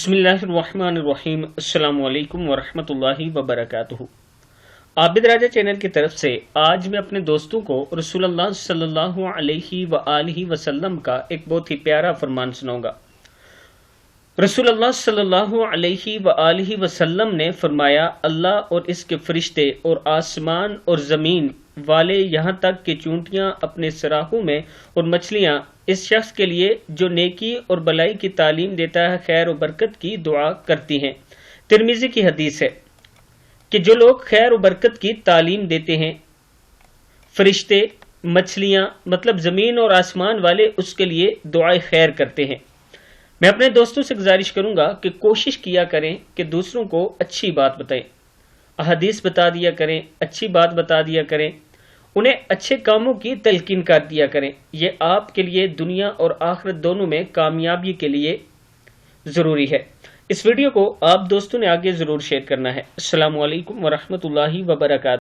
بسم اللہ الرحمن الرحیم۔ السلام علیکم ورحمۃ اللہ وبرکاتہ۔ عابد راجہ چینل کی طرف سے آج میں اپنے دوستوں کو رسول اللہ صلی اللہ علیہ وآلہ وسلم کا ایک بہت ہی پیارا فرمان سناؤں گا۔ رسول اللہ صلی اللہ علیہ وآلہ وسلم نے فرمایا، اللہ اور اس کے فرشتے اور آسمان اور زمین والے یہاں تک کہ چونٹیاں اپنے سراہوں میں اور مچھلیاں اس شخص کے لیے جو نیکی اور بلائی کی تعلیم دیتا ہے خیر و برکت کی دعا کرتی ہیں۔ ترمذی کی حدیث ہے کہ جو لوگ خیر و برکت کی تعلیم دیتے ہیں، فرشتے، مچھلیاں مطلب زمین اور آسمان والے اس کے لیے دعائے خیر کرتے ہیں۔ میں اپنے دوستوں سے گزارش کروں گا کہ کوشش کیا کریں کہ دوسروں کو اچھی بات بتائیں، احادیث بتا دیا کریں، اچھی بات بتا دیا کریں، انہیں اچھے کاموں کی تلقین کر دیا کریں۔ یہ آپ کے لیے دنیا اور آخرت دونوں میں کامیابی کے لیے ضروری ہے۔ اس ویڈیو کو آپ دوستوں نے آگے ضرور شیئر کرنا ہے۔ السلام علیکم ورحمۃ اللہ وبرکاتہ۔